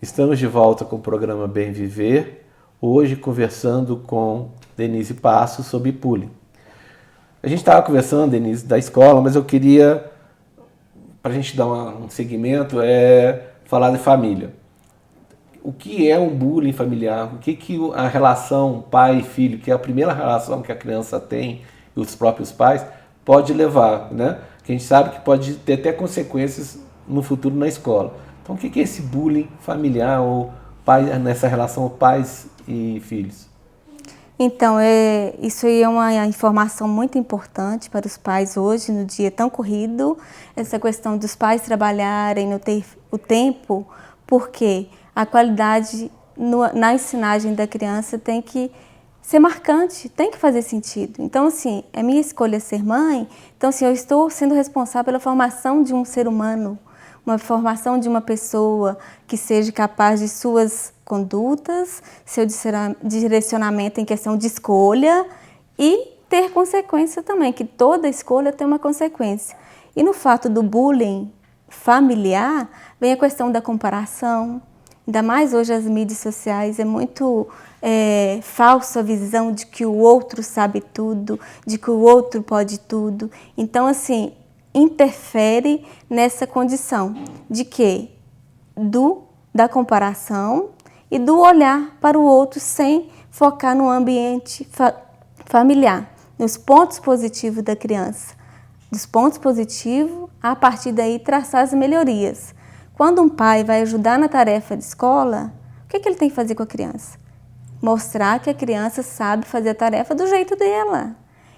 Estamos de volta com o programa Bem Viver, hoje conversando com Denise Passos sobre bullying. A gente estava conversando, Denise, da escola, mas eu queria, para a gente dar um segmento, falar de família. O que é um bullying familiar? O que a relação pai e filho, que é a primeira relação que a criança tem e os próprios pais, pode levar, né? Que a gente sabe que pode ter até consequências no futuro na escola. Então, o que é esse bullying familiar ou nessa relação pais e filhos? Então, isso aí é uma informação muito importante para os pais hoje, no dia tão corrido, essa questão dos pais trabalharem, não ter o tempo, porque a qualidade na ensinagem da criança tem que ser marcante, tem que fazer sentido. Então, assim, é minha escolha ser mãe, então, assim, eu estou sendo responsável pela formação de um ser humano, uma formação de uma pessoa que seja capaz de suas condutas, seu direcionamento em questão de escolha e ter consequência também, que toda escolha tem uma consequência. E no fato do bullying familiar, vem a questão da comparação, ainda mais hoje as mídias sociais, é muito falsa a visão de que o outro sabe tudo, de que o outro pode tudo. Então, assim, interfere nessa condição de que da comparação e do olhar para o outro sem focar no ambiente familiar, nos pontos positivos da criança. Dos pontos positivos, a partir daí traçar as melhorias. Quando um pai vai ajudar na tarefa de escola, o que ele tem que fazer com a criança? Mostrar que a criança sabe fazer a tarefa do jeito dela.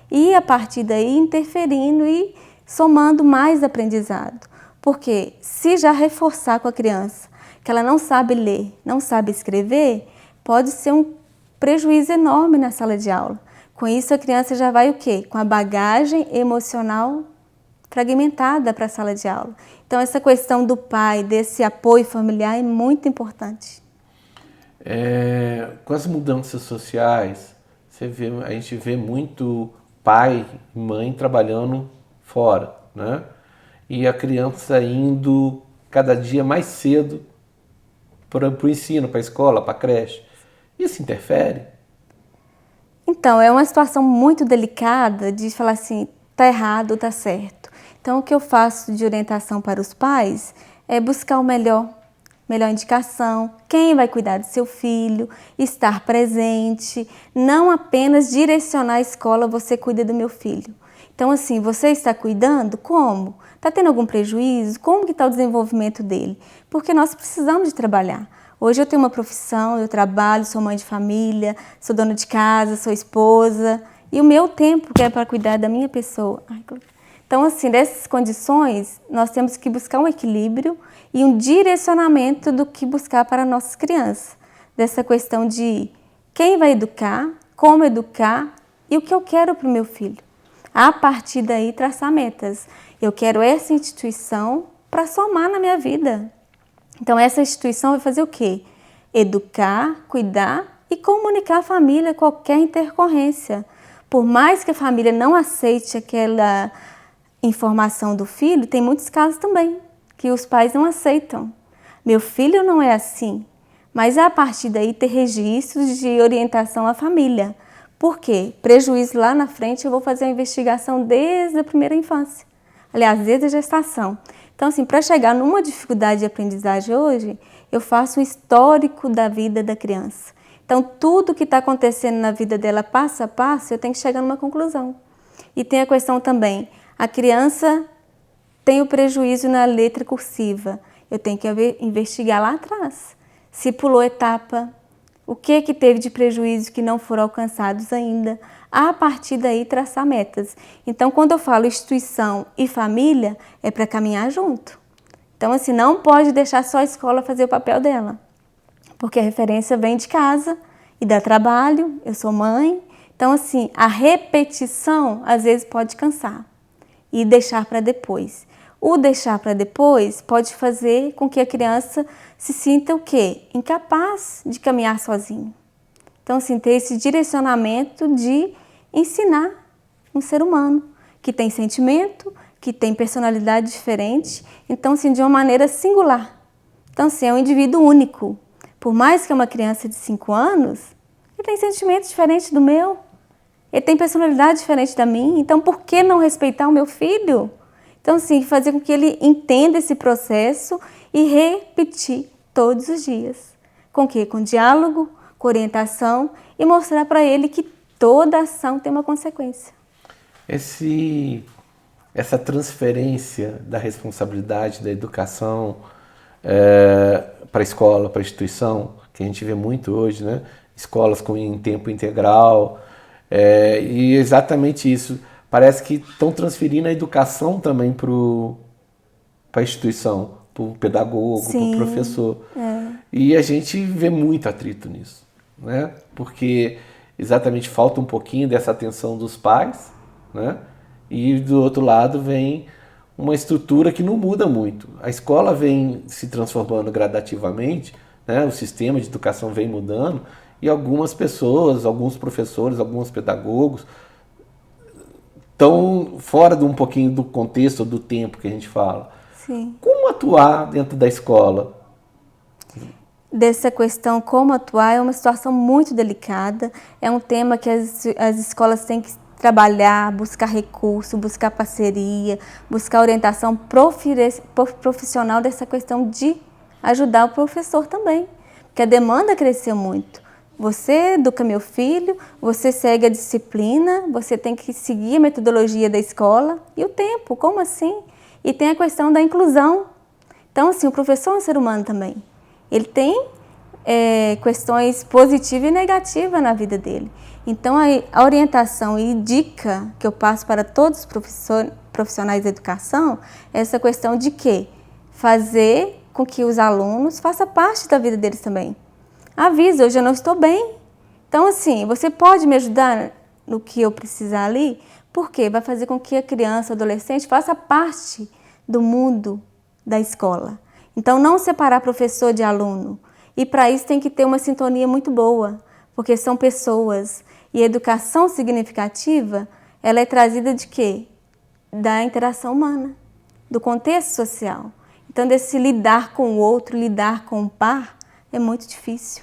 E a partir daí interferindo e somando mais aprendizado. Porque se já reforçar com a criança que ela não sabe ler, não sabe escrever, pode ser um prejuízo enorme na sala de aula. Com isso a criança já vai o quê? Com a bagagem emocional fragmentada para a sala de aula. Então essa questão do pai, desse apoio familiar é muito importante. Com as mudanças sociais, a gente vê muito pai e mãe trabalhando fora, né? E a criança indo cada dia mais cedo para o ensino, para a escola, para a creche. Isso interfere? Então, é uma situação muito delicada de falar assim, tá errado ou tá certo. Então, o que eu faço de orientação para os pais é buscar o melhor indicação, quem vai cuidar do seu filho, estar presente, não apenas direcionar a escola, você cuida do meu filho. Então, assim, você está cuidando? Como? Está tendo algum prejuízo? Como que está o desenvolvimento dele? Porque nós precisamos de trabalhar. Hoje eu tenho uma profissão, eu trabalho, sou mãe de família, sou dona de casa, sou esposa, e o meu tempo que é para cuidar da minha pessoa. Então, assim, nessas condições, nós temos que buscar um equilíbrio e um direcionamento do que buscar para nossas crianças. Dessa questão de quem vai educar, como educar e o que eu quero para o meu filho. A partir daí, traçar metas. Eu quero essa instituição para somar na minha vida. Então, essa instituição vai fazer o quê? Educar, cuidar e comunicar à família qualquer intercorrência. Por mais que a família não aceite aquela informação do filho, tem muitos casos também que os pais não aceitam. Meu filho não é assim. Mas a partir daí ter registros de orientação à família. Por quê? Prejuízo lá na frente eu vou fazer a investigação desde a primeira infância. Aliás, desde a gestação. Então, assim, para chegar numa dificuldade de aprendizagem hoje, eu faço um histórico da vida da criança. Então, tudo que está acontecendo na vida dela, passo a passo, eu tenho que chegar numa conclusão. E tem a questão também, a criança tem o prejuízo na letra cursiva. Eu tenho que investigar lá atrás. Se pulou etapa, o que teve de prejuízo que não foram alcançados ainda, a partir daí traçar metas. Então, quando eu falo instituição e família, é para caminhar junto. Então, assim, não pode deixar só a escola fazer o papel dela, porque a referência vem de casa e dá trabalho, eu sou mãe. Então, assim, a repetição às vezes pode cansar e deixar para depois. O deixar para depois pode fazer com que a criança se sinta o quê? Incapaz de caminhar sozinho. Então, assim, ter esse direcionamento de ensinar um ser humano que tem sentimento, que tem personalidade diferente. Então, assim, de uma maneira singular. Então, assim, é um indivíduo único. Por mais que é uma criança de 5 anos, ele tem sentimentos diferentes do meu. Ele tem personalidade diferente da minha. Então, por que não respeitar o meu filho? Então, assim, fazer com que ele entenda esse processo e repetir todos os dias. Com o quê? Com diálogo, com orientação e mostrar para ele que toda ação tem uma consequência. Essa transferência da responsabilidade da educação para a escola, para a instituição, que a gente vê muito hoje, né? Escolas em tempo integral, e exatamente isso. Parece que estão transferindo a educação também para a instituição, para o pedagogo, para o professor. E a gente vê muito atrito nisso, né? Porque exatamente falta um pouquinho dessa atenção dos pais, né? E do outro lado vem uma estrutura que não muda muito. A escola vem se transformando gradativamente, né? O sistema de educação vem mudando e algumas pessoas, alguns professores, alguns pedagogos estão fora de um pouquinho do contexto, do tempo que a gente fala. Sim. Como atuar dentro da escola? Dessa questão, como atuar, é uma situação muito delicada. É um tema que as escolas têm que trabalhar, buscar recurso, buscar parceria, buscar orientação profissional dessa questão de ajudar o professor também. Porque a demanda cresceu muito. Você educa meu filho, você segue a disciplina, você tem que seguir a metodologia da escola e o tempo, como assim? E tem a questão da inclusão. Então, assim, o professor é um ser humano também. Ele tem questões positivas e negativas na vida dele. Então, a orientação e dica que eu passo para todos os profissionais da educação é essa questão de que fazer com que os alunos façam parte da vida deles também. Avisa, hoje eu não estou bem. Então, assim, você pode me ajudar no que eu precisar ali? Porque vai fazer com que a criança, o adolescente, faça parte do mundo da escola. Então, não separar professor de aluno. E para isso tem que ter uma sintonia muito boa, porque são pessoas. E a educação significativa, ela é trazida de quê? Da interação humana, do contexto social. Então, desse lidar com o outro, lidar com o par, é muito difícil.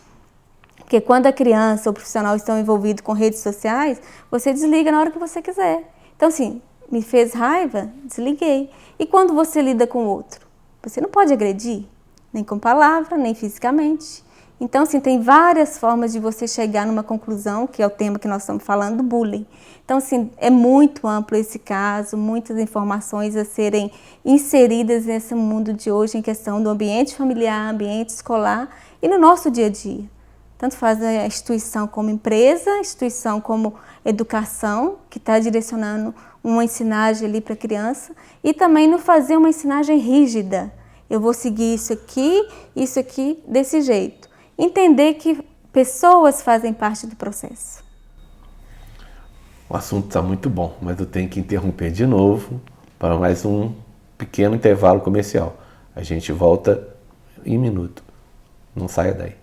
Porque quando a criança ou o profissional estão envolvidos com redes sociais, você desliga na hora que você quiser. Então, assim, me fez raiva, desliguei. E quando você lida com o outro? Você não pode agredir, nem com palavra, nem fisicamente. Então, assim, tem várias formas de você chegar numa conclusão, que é o tema que nós estamos falando, do bullying. Então, assim, é muito amplo esse caso, muitas informações a serem inseridas nesse mundo de hoje em questão do ambiente familiar, ambiente escolar e no nosso dia a dia. Tanto faz a instituição como empresa, a instituição como educação, que está direcionando uma ensinagem ali para a criança, e também não fazer uma ensinagem rígida. Eu vou seguir isso aqui, desse jeito. Entender que pessoas fazem parte do processo. O assunto está muito bom, mas eu tenho que interromper de novo para mais um pequeno intervalo comercial. A gente volta em um minuto. Não saia daí.